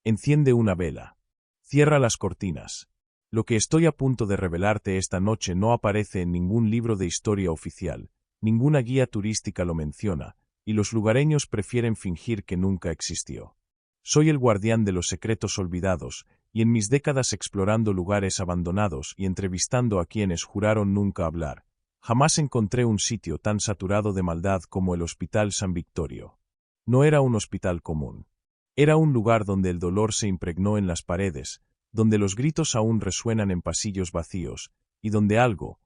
Enciende una vela. Cierra las cortinas. Lo que estoy a punto de revelarte esta noche no aparece en ningún libro de historia oficial, ninguna guía turística lo menciona, y los lugareños prefieren fingir que nunca existió. Soy el guardián de los secretos olvidados, y en mis décadas explorando lugares abandonados y entrevistando a quienes juraron nunca hablar, jamás encontré un sitio tan saturado de maldad como el Hospital San Victorio. No era un hospital común. Era un lugar donde el dolor se impregnó en las paredes, donde los gritos aún resuenan en pasillos vacíos, y donde algo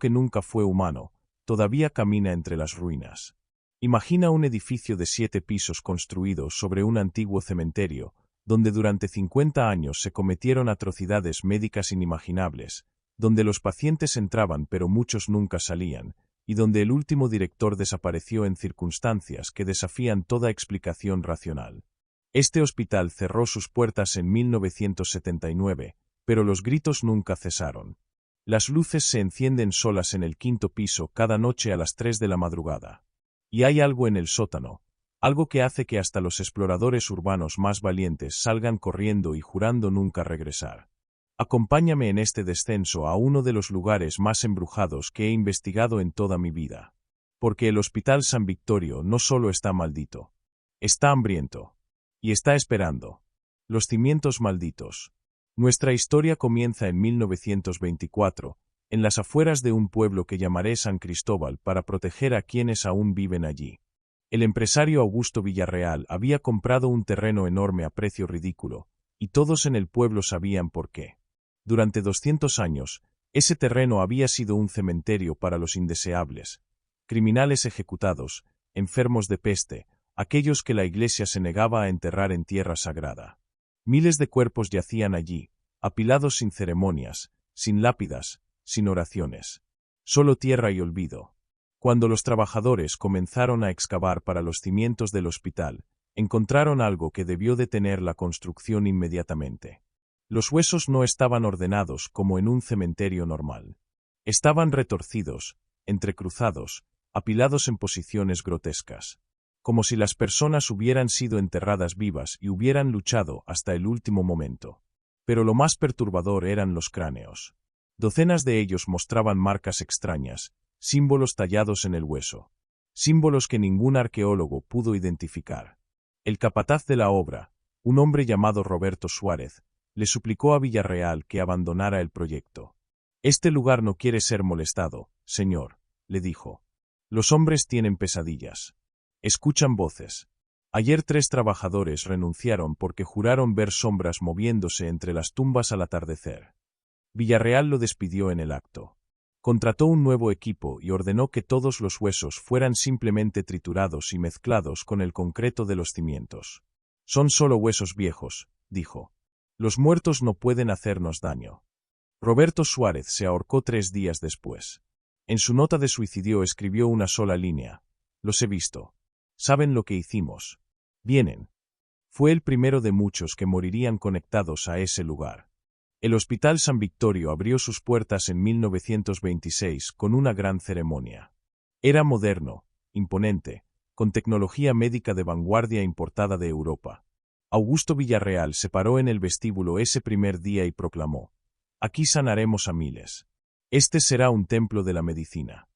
que nunca fue humano, todavía camina entre las ruinas. Imagina un edificio de 7 pisos construido sobre un antiguo cementerio, donde durante 50 años se cometieron atrocidades médicas inimaginables, donde los pacientes entraban pero muchos nunca salían, y donde el último director desapareció en circunstancias que desafían toda explicación racional. Este hospital cerró sus puertas en 1979, pero los gritos nunca cesaron. Las luces se encienden solas en el 5º piso cada noche a las 3 de la madrugada. Y hay algo en el sótano, algo que hace que hasta los exploradores urbanos más valientes salgan corriendo y jurando nunca regresar. Acompáñame en este descenso a uno de los lugares más embrujados que he investigado en toda mi vida. Porque el Hospital San Victorio no solo está maldito, está hambriento. Y está esperando. Los cimientos malditos. Nuestra historia comienza en 1924, en las afueras de un pueblo que llamaré San Cristóbal para proteger a quienes aún viven allí. El empresario Augusto Villarreal había comprado un terreno enorme a precio ridículo, y todos en el pueblo sabían por qué. Durante 200 años, ese terreno había sido un cementerio para los indeseables, criminales ejecutados, enfermos de peste, aquellos que la Iglesia se negaba a enterrar en tierra sagrada. Miles de cuerpos yacían allí, apilados sin ceremonias, sin lápidas, sin oraciones. Solo tierra y olvido. Cuando los trabajadores comenzaron a excavar para los cimientos del hospital, encontraron algo que debió detener la construcción inmediatamente. Los huesos no estaban ordenados como en un cementerio normal. Estaban retorcidos, entrecruzados, apilados en posiciones grotescas. Como si las personas hubieran sido enterradas vivas y hubieran luchado hasta el último momento. Pero lo más perturbador eran los cráneos. Docenas de ellos mostraban marcas extrañas, símbolos tallados en el hueso. Símbolos que ningún arqueólogo pudo identificar. El capataz de la obra, un hombre llamado Roberto Suárez, le suplicó a Villarreal que abandonara el proyecto. «Este lugar no quiere ser molestado, señor», le dijo. «Los hombres tienen pesadillas. Escuchan voces. Ayer 3 trabajadores renunciaron porque juraron ver sombras moviéndose entre las tumbas al atardecer». Villarreal lo despidió en el acto. Contrató un nuevo equipo y ordenó que todos los huesos fueran simplemente triturados y mezclados con el concreto de los cimientos. «Son solo huesos viejos», dijo. «Los muertos no pueden hacernos daño». Roberto Suárez se ahorcó 3 días después. En su nota de suicidio escribió una sola línea: «Los he visto. Saben lo que hicimos. Vienen». Fue el primero de muchos que morirían conectados a ese lugar. El Hospital San Victorio abrió sus puertas en 1926 con una gran ceremonia. Era moderno, imponente, con tecnología médica de vanguardia importada de Europa. Augusto Villarreal se paró en el vestíbulo ese primer día y proclamó: «Aquí sanaremos a miles. Este será un templo de la medicina».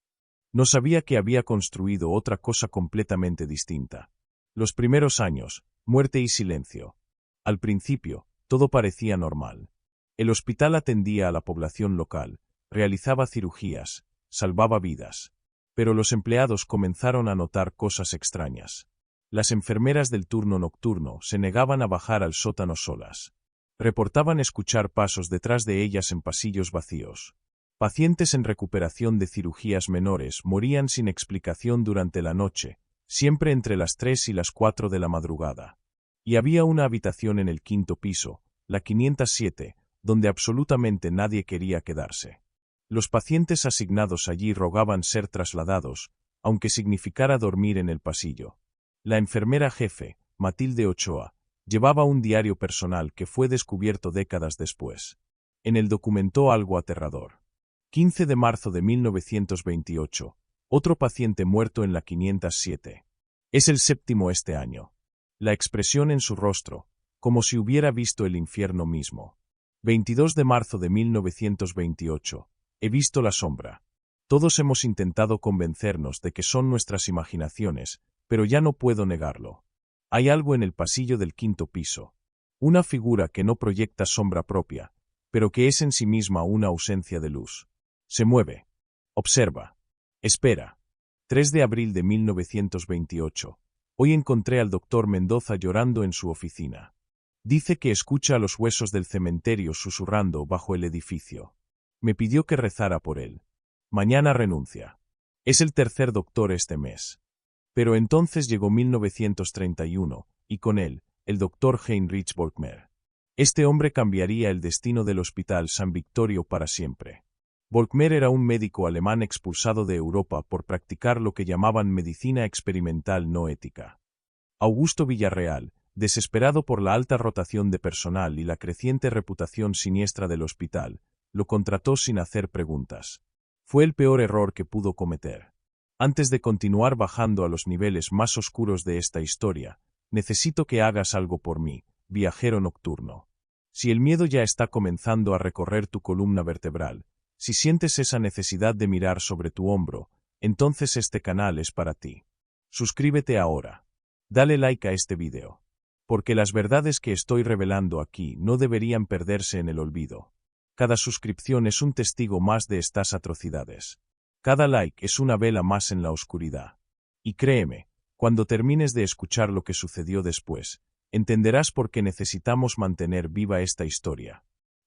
No sabía que había construido otra cosa completamente distinta. Los primeros años, muerte y silencio. Al principio, todo parecía normal. El hospital atendía a la población local, realizaba cirugías, salvaba vidas. Pero los empleados comenzaron a notar cosas extrañas. Las enfermeras del turno nocturno se negaban a bajar al sótano solas. Reportaban escuchar pasos detrás de ellas en pasillos vacíos. Pacientes en recuperación de cirugías menores morían sin explicación durante la noche, siempre entre las 3 y las 4 de la madrugada. Y había una habitación en el 5º piso, la 507, donde absolutamente nadie quería quedarse. Los pacientes asignados allí rogaban ser trasladados, aunque significara dormir en el pasillo. La enfermera jefe, Matilde Ochoa, llevaba un diario personal que fue descubierto décadas después. En él documentó algo aterrador. 15 de marzo de 1928, otro paciente muerto en la 507. Es el 7º este año. La expresión en su rostro, como si hubiera visto el infierno mismo. 22 de marzo de 1928. He visto la sombra. Todos hemos intentado convencernos de que son nuestras imaginaciones, pero ya no puedo negarlo. Hay algo en el pasillo del quinto piso. Una figura que no proyecta sombra propia, pero que es en sí misma una ausencia de luz. Se mueve. Observa. Espera. 3 de abril de 1928. Hoy encontré al doctor Mendoza llorando en su oficina. Dice que escucha a los huesos del cementerio susurrando bajo el edificio. Me pidió que rezara por él. Mañana renuncia. Es el tercer doctor este mes. Pero entonces llegó 1931, y con él, el doctor Heinrich Volkmer. Este hombre cambiaría el destino del Hospital San Victorio para siempre. Volkmer era un médico alemán expulsado de Europa por practicar lo que llamaban medicina experimental no ética. Augusto Villarreal, desesperado por la alta rotación de personal y la creciente reputación siniestra del hospital, lo contrató sin hacer preguntas. Fue el peor error que pudo cometer. Antes de continuar bajando a los niveles más oscuros de esta historia, necesito que hagas algo por mí, viajero nocturno. Si el miedo ya está comenzando a recorrer tu columna vertebral, si sientes esa necesidad de mirar sobre tu hombro, entonces este canal es para ti. Suscríbete ahora. Dale like a este video. Porque las verdades que estoy revelando aquí no deberían perderse en el olvido. Cada suscripción es un testigo más de estas atrocidades. Cada like es una vela más en la oscuridad. Y créeme, cuando termines de escuchar lo que sucedió después, entenderás por qué necesitamos mantener viva esta historia.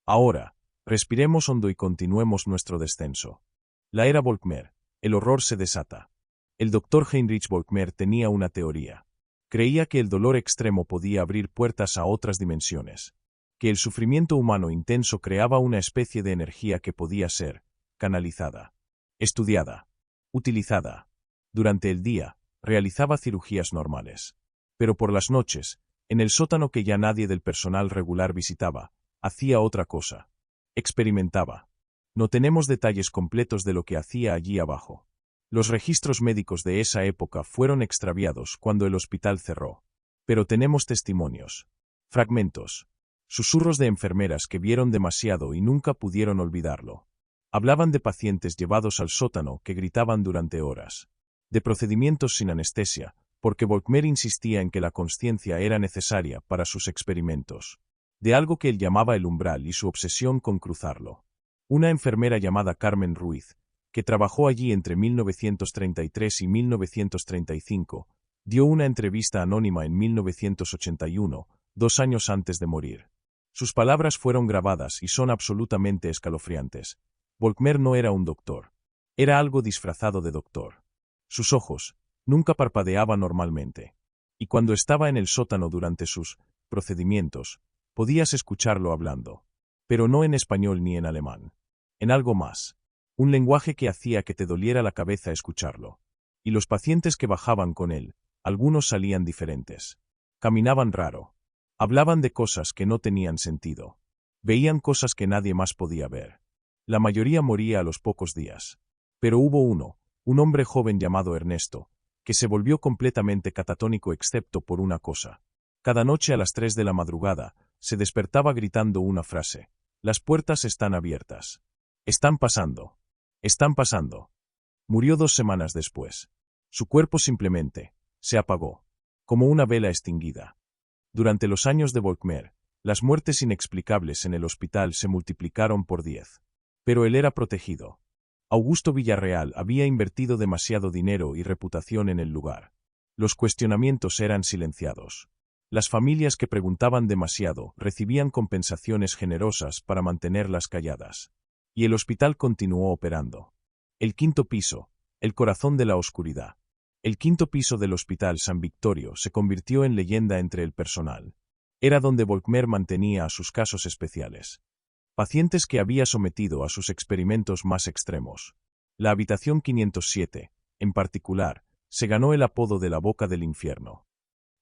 Ahora, respiremos hondo y continuemos nuestro descenso. La era Volkmer, el horror se desata. El doctor Heinrich Volkmer tenía una teoría. Creía que el dolor extremo podía abrir puertas a otras dimensiones, que el sufrimiento humano intenso creaba una especie de energía que podía ser canalizada, estudiada, utilizada. Durante el día, realizaba cirugías normales. Pero por las noches, en el sótano que ya nadie del personal regular visitaba, hacía otra cosa. Experimentaba. No tenemos detalles completos de lo que hacía allí abajo. Los registros médicos de esa época fueron extraviados cuando el hospital cerró. Pero tenemos testimonios. Fragmentos. Susurros de enfermeras que vieron demasiado y nunca pudieron olvidarlo. Hablaban de pacientes llevados al sótano que gritaban durante horas. De procedimientos sin anestesia, porque Volkmer insistía en que la consciencia era necesaria para sus experimentos. De algo que él llamaba el umbral y su obsesión con cruzarlo. Una enfermera llamada Carmen Ruiz, que trabajó allí entre 1933 y 1935, dio una entrevista anónima en 1981, 2 años antes de morir. Sus palabras fueron grabadas y son absolutamente escalofriantes. Volkmer no era un doctor. Era algo disfrazado de doctor. Sus ojos nunca parpadeaban normalmente. Y cuando estaba en el sótano durante sus procedimientos, podías escucharlo hablando. Pero no en español ni en alemán. En algo más. Un lenguaje que hacía que te doliera la cabeza escucharlo. Y los pacientes que bajaban con él, algunos salían diferentes. Caminaban raro. Hablaban de cosas que no tenían sentido. Veían cosas que nadie más podía ver. La mayoría moría a los pocos días. Pero hubo uno, un hombre joven llamado Ernesto, que se volvió completamente catatónico excepto por una cosa. Cada noche a las 3 de la madrugada, se despertaba gritando una frase. Las puertas están abiertas. Están pasando. Están pasando. Murió 2 semanas después. Su cuerpo simplemente se apagó, como una vela extinguida. Durante los años de Volkmer, las muertes inexplicables en el hospital se multiplicaron por 10. Pero él era protegido. Augusto Villarreal había invertido demasiado dinero y reputación en el lugar. Los cuestionamientos eran silenciados. Las familias que preguntaban demasiado recibían compensaciones generosas para mantenerlas calladas. Y el hospital continuó operando. El quinto piso, el corazón de la oscuridad. El quinto piso del Hospital San Victorio se convirtió en leyenda entre el personal. Era donde Volkmer mantenía a sus casos especiales. Pacientes que había sometido a sus experimentos más extremos. La habitación 507, en particular, se ganó el apodo de la boca del infierno.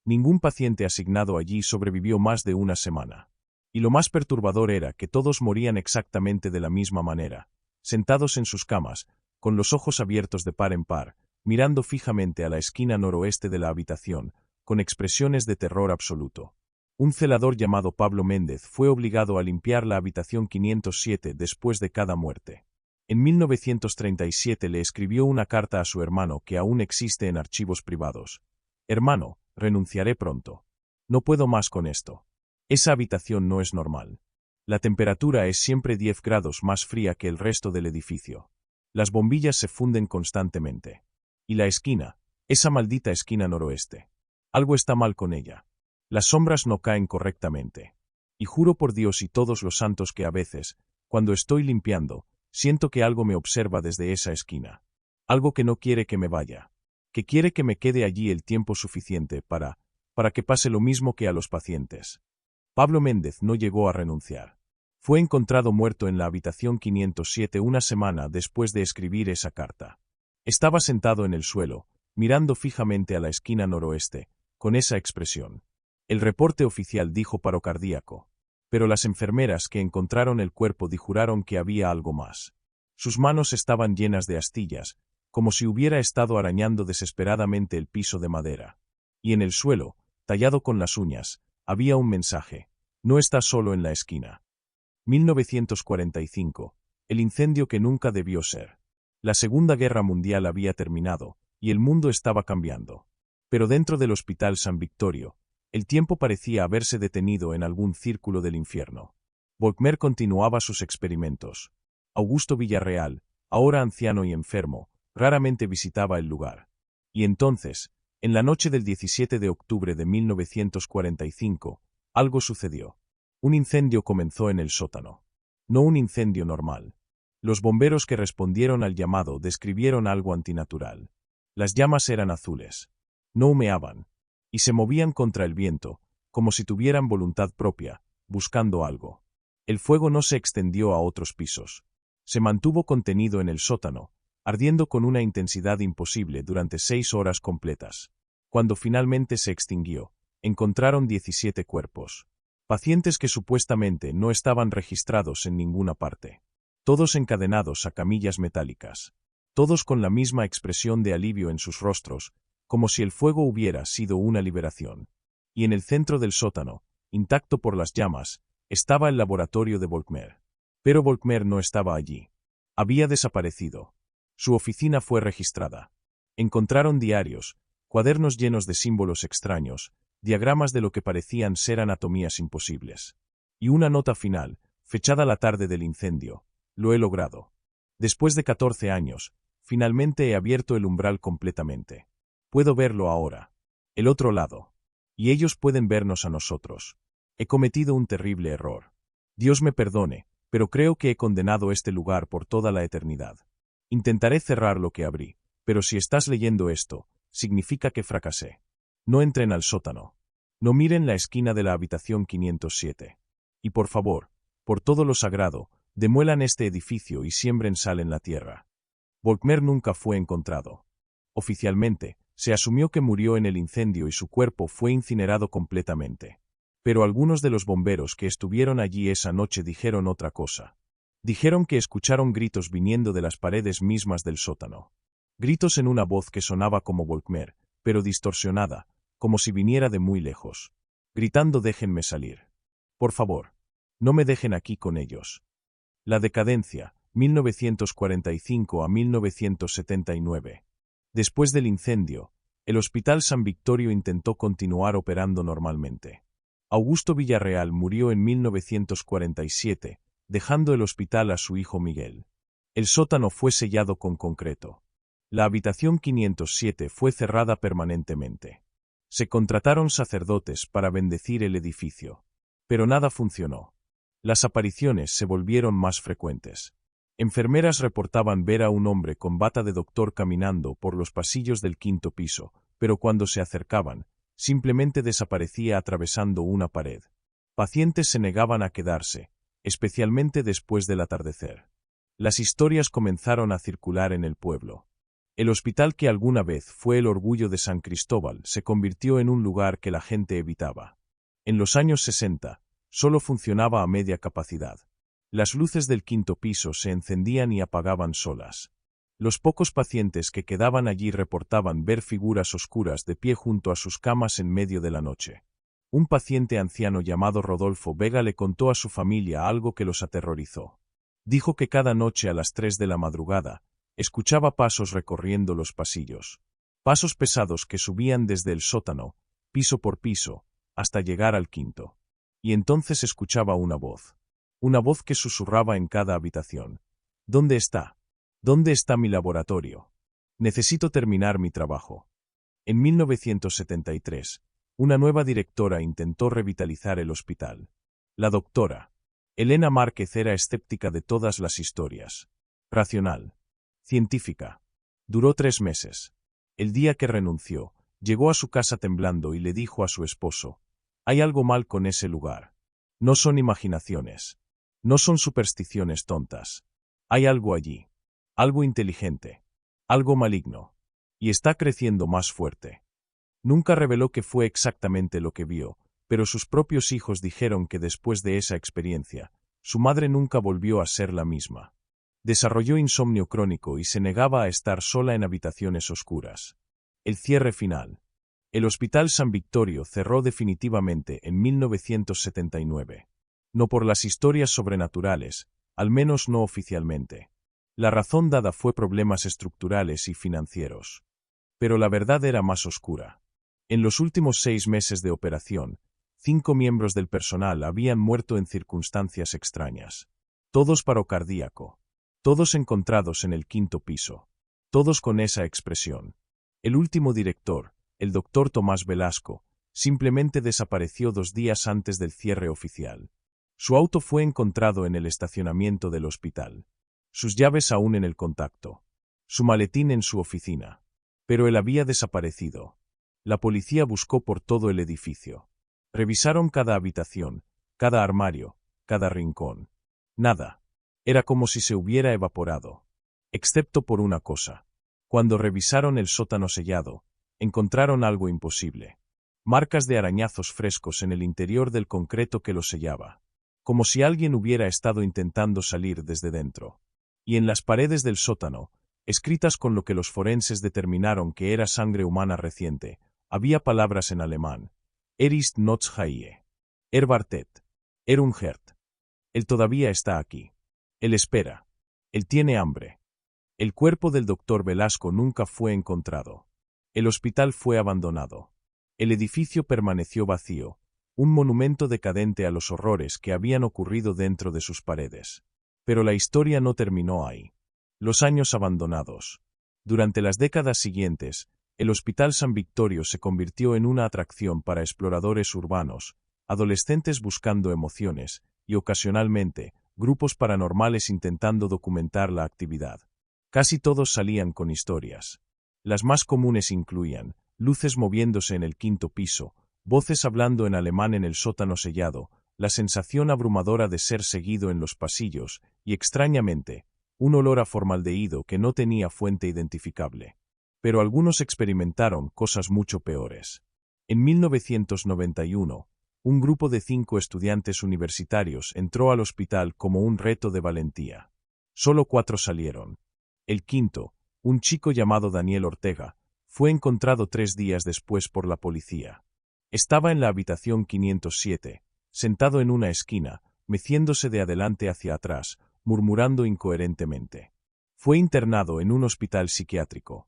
Ningún paciente asignado allí sobrevivió más de una semana. Y lo más perturbador era que todos morían exactamente de la misma manera, sentados en sus camas, con los ojos abiertos de par en par, mirando fijamente a la esquina noroeste de la habitación, con expresiones de terror absoluto. Un celador llamado Pablo Méndez fue obligado a limpiar la habitación 507 después de cada muerte. En 1937 le escribió una carta a su hermano que aún existe en archivos privados. Hermano, renunciaré pronto. No puedo más con esto. Esa habitación no es normal. La temperatura es siempre 10 grados más fría que el resto del edificio. Las bombillas se funden constantemente. Y la esquina, esa maldita esquina noroeste. Algo está mal con ella. Las sombras no caen correctamente. Y juro por Dios y todos los santos que a veces, cuando estoy limpiando, siento que algo me observa desde esa esquina. Algo que no quiere que me vaya. Que quiere que me quede allí el tiempo suficiente para que pase lo mismo que a los pacientes. Pablo Méndez no llegó a renunciar. Fue encontrado muerto en la habitación 507 una semana después de escribir esa carta. Estaba sentado en el suelo, mirando fijamente a la esquina noroeste, con esa expresión. El reporte oficial dijo paro cardíaco. Pero las enfermeras que encontraron el cuerpo juraron que había algo más. Sus manos estaban llenas de astillas, como si hubiera estado arañando desesperadamente el piso de madera. Y en el suelo, tallado con las uñas, había un mensaje: no está solo en la esquina. 1945. El incendio que nunca debió ser. La Segunda Guerra Mundial había terminado, y el mundo estaba cambiando. Pero dentro del Hospital San Victorio, el tiempo parecía haberse detenido en algún círculo del infierno. Volkmer continuaba sus experimentos. Augusto Villarreal, ahora anciano y enfermo, raramente visitaba el lugar. Y entonces, en la noche del 17 de octubre de 1945, algo sucedió. Un incendio comenzó en el sótano. No un incendio normal. Los bomberos que respondieron al llamado describieron algo antinatural. Las llamas eran azules. No humeaban. Y se movían contra el viento, como si tuvieran voluntad propia, buscando algo. El fuego no se extendió a otros pisos. Se mantuvo contenido en el sótano, ardiendo con una intensidad imposible durante 6 horas completas. Cuando finalmente se extinguió, encontraron 17 cuerpos. Pacientes que supuestamente no estaban registrados en ninguna parte. Todos encadenados a camillas metálicas. Todos con la misma expresión de alivio en sus rostros, como si el fuego hubiera sido una liberación. Y en el centro del sótano, intacto por las llamas, estaba el laboratorio de Volkmer. Pero Volkmer no estaba allí. Había desaparecido. Su oficina fue registrada. Encontraron diarios, cuadernos llenos de símbolos extraños, diagramas de lo que parecían ser anatomías imposibles. Y una nota final, fechada la tarde del incendio: lo he logrado. Después de 14 años, finalmente he abierto el umbral completamente. Puedo verlo ahora. El otro lado. Y ellos pueden vernos a nosotros. He cometido un terrible error. Dios me perdone, pero creo que he condenado este lugar por toda la eternidad. Intentaré cerrar lo que abrí, pero si estás leyendo esto, significa que fracasé. No entren al sótano. No miren la esquina de la habitación 507. Y por favor, por todo lo sagrado, demuelan este edificio y siembren sal en la tierra. Volkmer nunca fue encontrado. Oficialmente, se asumió que murió en el incendio y su cuerpo fue incinerado completamente. Pero algunos de los bomberos que estuvieron allí esa noche dijeron otra cosa. Dijeron que escucharon gritos viniendo de las paredes mismas del sótano. Gritos en una voz que sonaba como Volkmer, pero distorsionada, como si viniera de muy lejos. Gritando: déjenme salir. Por favor. No me dejen aquí con ellos. La decadencia, 1945 a 1979. Después del incendio, el Hospital San Victorio intentó continuar operando normalmente. Augusto Villarreal murió en 1947, dejando el hospital a su hijo Miguel. El sótano fue sellado con concreto. La habitación 507 fue cerrada permanentemente. Se contrataron sacerdotes para bendecir el edificio. Pero nada funcionó. Las apariciones se volvieron más frecuentes. Enfermeras reportaban ver a un hombre con bata de doctor caminando por los pasillos del 5º piso, pero cuando se acercaban, simplemente desaparecía atravesando una pared. Pacientes se negaban a quedarse, especialmente después del atardecer. Las historias comenzaron a circular en el pueblo. El hospital que alguna vez fue el orgullo de San Cristóbal se convirtió en un lugar que la gente evitaba. En los años 60, solo funcionaba a media capacidad. Las luces del 5º piso se encendían y apagaban solas. Los pocos pacientes que quedaban allí reportaban ver figuras oscuras de pie junto a sus camas en medio de la noche. Un paciente anciano llamado Rodolfo Vega le contó a su familia algo que los aterrorizó. Dijo que cada noche a las 3 de la madrugada, escuchaba pasos recorriendo los pasillos. Pasos pesados que subían desde el sótano, piso por piso, hasta llegar al quinto. Y entonces escuchaba una voz. Una voz que susurraba en cada habitación. ¿Dónde está? ¿Dónde está mi laboratorio? Necesito terminar mi trabajo. En 1973, una nueva directora intentó revitalizar el hospital. La doctora Elena Márquez era escéptica de todas las historias. Racional. Científica. Duró 3 meses. El día que renunció, llegó a su casa temblando y le dijo a su esposo: «Hay algo mal con ese lugar. No son imaginaciones. No son supersticiones tontas. Hay algo allí. Algo inteligente. Algo maligno. Y está creciendo más fuerte». Nunca reveló qué fue exactamente lo que vio, pero sus propios hijos dijeron que después de esa experiencia, su madre nunca volvió a ser la misma. Desarrolló insomnio crónico y se negaba a estar sola en habitaciones oscuras. El cierre final. El Hospital San Victorio cerró definitivamente en 1979. No por las historias sobrenaturales, al menos no oficialmente. La razón dada fue problemas estructurales y financieros. Pero la verdad era más oscura. En los últimos 6 meses de operación, 5 miembros del personal habían muerto en circunstancias extrañas. Todos paro cardíaco. Todos encontrados en el quinto piso. Todos con esa expresión. El último director, el doctor Tomás Velasco, simplemente desapareció 2 días antes del cierre oficial. Su auto fue encontrado en el estacionamiento del hospital. Sus llaves aún en el contacto. Su maletín en su oficina. Pero él había desaparecido. La policía buscó por todo el edificio. Revisaron cada habitación, cada armario, cada rincón. Nada. Era como si se hubiera evaporado. Excepto por una cosa. Cuando revisaron el sótano sellado, encontraron algo imposible. Marcas de arañazos frescos en el interior del concreto que lo sellaba. Como si alguien hubiera estado intentando salir desde dentro. Y en las paredes del sótano, escritas con lo que los forenses determinaron que era sangre humana reciente, había palabras en alemán. Ist noch hier. Wartet. Unhört. Él todavía está aquí. Él espera. Él tiene hambre. El cuerpo del doctor Velasco nunca fue encontrado. El hospital fue abandonado. El edificio permaneció vacío, un monumento decadente a los horrores que habían ocurrido dentro de sus paredes. Pero la historia no terminó ahí. Los años abandonados. Durante las décadas siguientes, el Hospital San Victorio se convirtió en una atracción para exploradores urbanos, adolescentes buscando emociones, y ocasionalmente, grupos paranormales intentando documentar la actividad. Casi todos salían con historias. Las más comunes incluían luces moviéndose en el quinto piso, voces hablando en alemán en el sótano sellado, la sensación abrumadora de ser seguido en los pasillos, y extrañamente, un olor a formaldehído que no tenía fuente identificable. Pero algunos experimentaron cosas mucho peores. En 1991, un grupo de 5 estudiantes universitarios entró al hospital como un reto de valentía. Solo 4 salieron. El quinto, un chico llamado Daniel Ortega, fue encontrado 3 días después por la policía. Estaba en la habitación 507, sentado en una esquina, meciéndose de adelante hacia atrás, murmurando incoherentemente. Fue internado en un hospital psiquiátrico.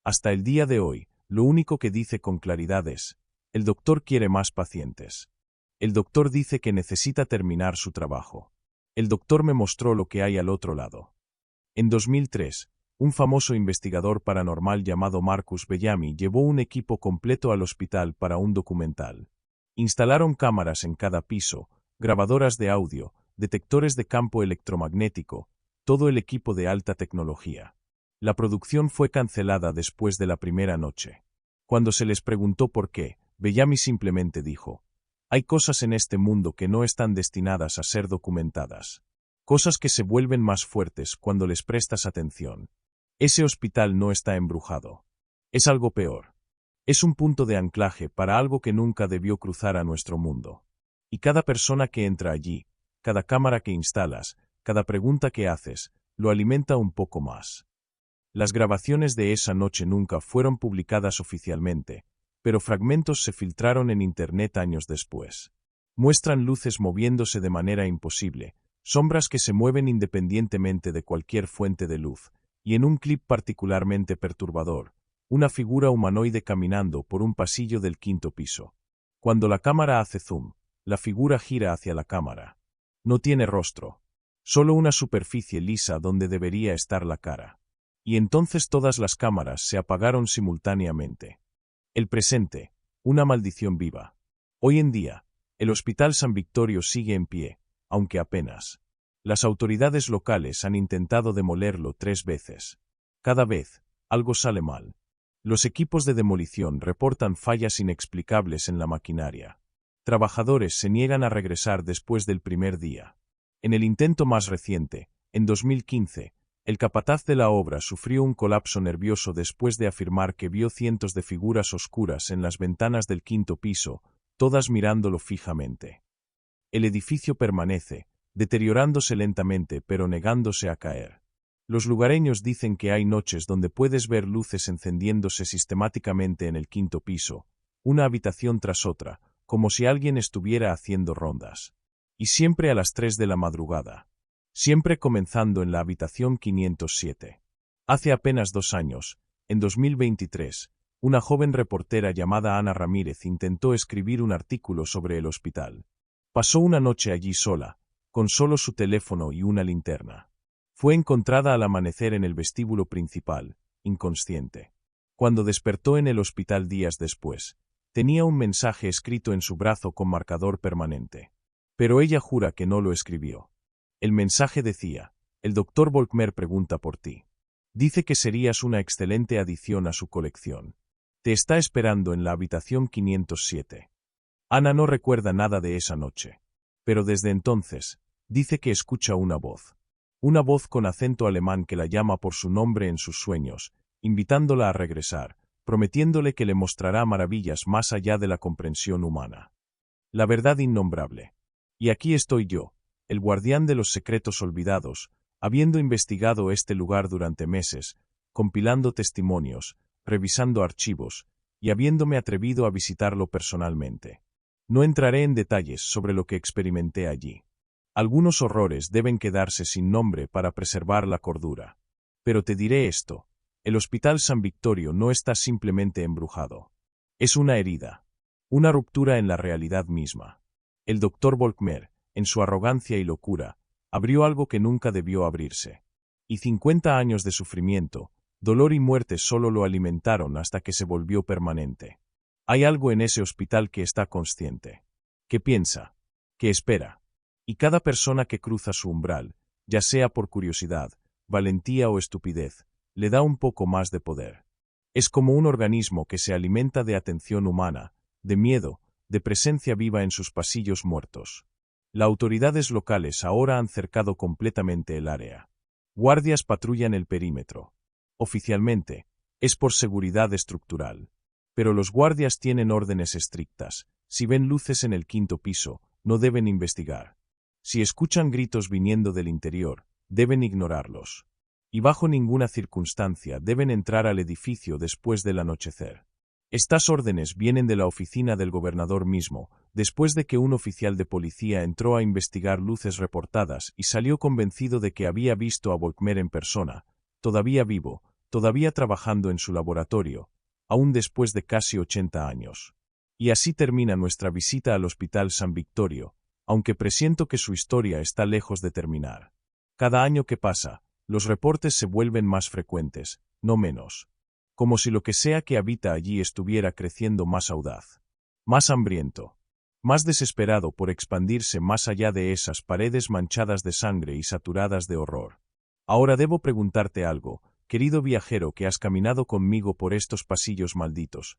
Hasta el día de hoy, lo único que dice con claridad es: el doctor quiere más pacientes. El doctor dice que necesita terminar su trabajo. El doctor me mostró lo que hay al otro lado. En 2003, un famoso investigador paranormal llamado Marcus Bellamy llevó un equipo completo al hospital para un documental. Instalaron cámaras en cada piso, grabadoras de audio, detectores de campo electromagnético, todo el equipo de alta tecnología. La producción fue cancelada después de la primera noche. Cuando se les preguntó por qué, Bellamy simplemente dijo: hay cosas en este mundo que no están destinadas a ser documentadas. Cosas que se vuelven más fuertes cuando les prestas atención. Ese hospital no está embrujado. Es algo peor. Es un punto de anclaje para algo que nunca debió cruzar a nuestro mundo. Y cada persona que entra allí, cada cámara que instalas, cada pregunta que haces, lo alimenta un poco más. Las grabaciones de esa noche nunca fueron publicadas oficialmente, pero fragmentos se filtraron en Internet años después. Muestran luces moviéndose de manera imposible, sombras que se mueven independientemente de cualquier fuente de luz, y en un clip particularmente perturbador, una figura humanoide caminando por un pasillo del 5º piso. Cuando la cámara hace zoom, la figura gira hacia la cámara. No tiene rostro, solo una superficie lisa donde debería estar la cara. Y entonces todas las cámaras se apagaron simultáneamente. El presente, una maldición viva. Hoy en día, el Hospital San Victorio sigue en pie, aunque apenas. Las autoridades locales han intentado demolerlo 3 veces. Cada vez, algo sale mal. Los equipos de demolición reportan fallas inexplicables en la maquinaria. Trabajadores se niegan a regresar después del primer día. En el intento más reciente, en 2015, el capataz de la obra sufrió un colapso nervioso después de afirmar que vio cientos de figuras oscuras en las ventanas del 5º piso, todas mirándolo fijamente. El edificio permanece, deteriorándose lentamente pero negándose a caer. Los lugareños dicen que hay noches donde puedes ver luces encendiéndose sistemáticamente en el 5º piso, una habitación tras otra, como si alguien estuviera haciendo rondas. Y siempre a las 3 de la madrugada. Siempre comenzando en la habitación 507. Hace apenas 2 años, en 2023, una joven reportera llamada Ana Ramírez intentó escribir un artículo sobre el hospital. Pasó una noche allí sola, con solo su teléfono y una linterna. Fue encontrada al amanecer en el vestíbulo principal, inconsciente. Cuando despertó en el hospital días después, tenía un mensaje escrito en su brazo con marcador permanente. Pero ella jura que no lo escribió. El mensaje decía: el Dr. Volkmer pregunta por ti. Dice que serías una excelente adición a su colección. Te está esperando en la habitación 507. Ana no recuerda nada de esa noche. Pero desde entonces, dice que escucha una voz. Una voz con acento alemán que la llama por su nombre en sus sueños, invitándola a regresar, prometiéndole que le mostrará maravillas más allá de la comprensión humana. La verdad innombrable. Y aquí estoy yo, el guardián de los secretos olvidados, habiendo investigado este lugar durante meses, compilando testimonios, revisando archivos, y habiéndome atrevido a visitarlo personalmente. No entraré en detalles sobre lo que experimenté allí. Algunos horrores deben quedarse sin nombre para preservar la cordura. Pero te diré esto: el Hospital San Victorio no está simplemente embrujado. Es una herida. Una ruptura en la realidad misma. El Dr. Volkmer, en su arrogancia y locura, abrió algo que nunca debió abrirse. Y 50 años de sufrimiento, dolor y muerte solo lo alimentaron hasta que se volvió permanente. Hay algo en ese hospital que está consciente, que piensa, que espera. Y cada persona que cruza su umbral, ya sea por curiosidad, valentía o estupidez, le da un poco más de poder. Es como un organismo que se alimenta de atención humana, de miedo, de presencia viva en sus pasillos muertos. Las autoridades locales ahora han cercado completamente el área. Guardias patrullan el perímetro. Oficialmente, es por seguridad estructural. Pero los guardias tienen órdenes estrictas. Si ven luces en el 5º piso, no deben investigar. Si escuchan gritos viniendo del interior, deben ignorarlos. Y bajo ninguna circunstancia deben entrar al edificio después del anochecer. Estas órdenes vienen de la oficina del gobernador mismo, después de que un oficial de policía entró a investigar luces reportadas y salió convencido de que había visto a Volkmer en persona, todavía vivo, todavía trabajando en su laboratorio, aún después de casi 80 años. Y así termina nuestra visita al Hospital San Victorio, aunque presiento que su historia está lejos de terminar. Cada año que pasa, los reportes se vuelven más frecuentes, no menos. Como si lo que sea que habita allí estuviera creciendo más audaz, más hambriento, más desesperado por expandirse más allá de esas paredes manchadas de sangre y saturadas de horror. Ahora debo preguntarte algo, querido viajero que has caminado conmigo por estos pasillos malditos.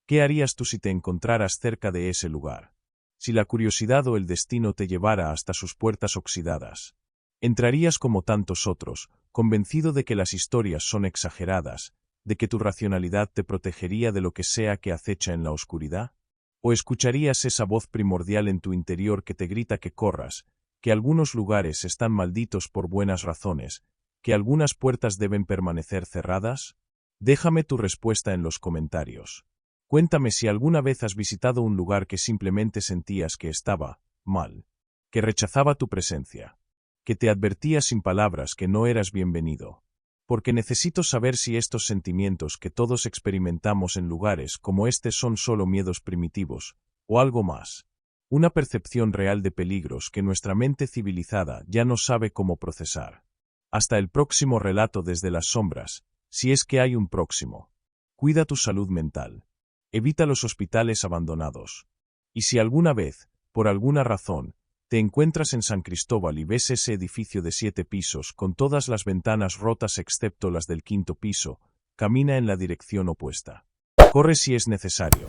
¿Qué harías tú si te encontraras cerca de ese lugar? Si la curiosidad o el destino te llevara hasta sus puertas oxidadas. ¿Entrarías como tantos otros, convencido de que las historias son exageradas, de que tu racionalidad te protegería de lo que sea que acecha en la oscuridad? ¿O escucharías esa voz primordial en tu interior que te grita que corras, que algunos lugares están malditos por buenas razones, que algunas puertas deben permanecer cerradas? Déjame tu respuesta en los comentarios. Cuéntame si alguna vez has visitado un lugar que simplemente sentías que estaba mal, que rechazaba tu presencia, que te advertía sin palabras que no eras bienvenido. Porque necesito saber si estos sentimientos que todos experimentamos en lugares como este son solo miedos primitivos, o algo más. Una percepción real de peligros que nuestra mente civilizada ya no sabe cómo procesar. Hasta el próximo relato desde las sombras, si es que hay un próximo. Cuida tu salud mental. Evita los hospitales abandonados. Y si alguna vez, por alguna razón, te encuentras en San Cristóbal y ves ese edificio de 7 pisos con todas las ventanas rotas excepto las del 5.º piso, camina en la dirección opuesta. Corre si es necesario.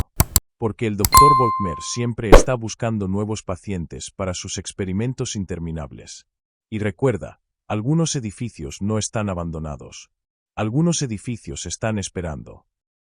Porque el Dr. Volkmer siempre está buscando nuevos pacientes para sus experimentos interminables. Y recuerda, algunos edificios no están abandonados. Algunos edificios están esperando.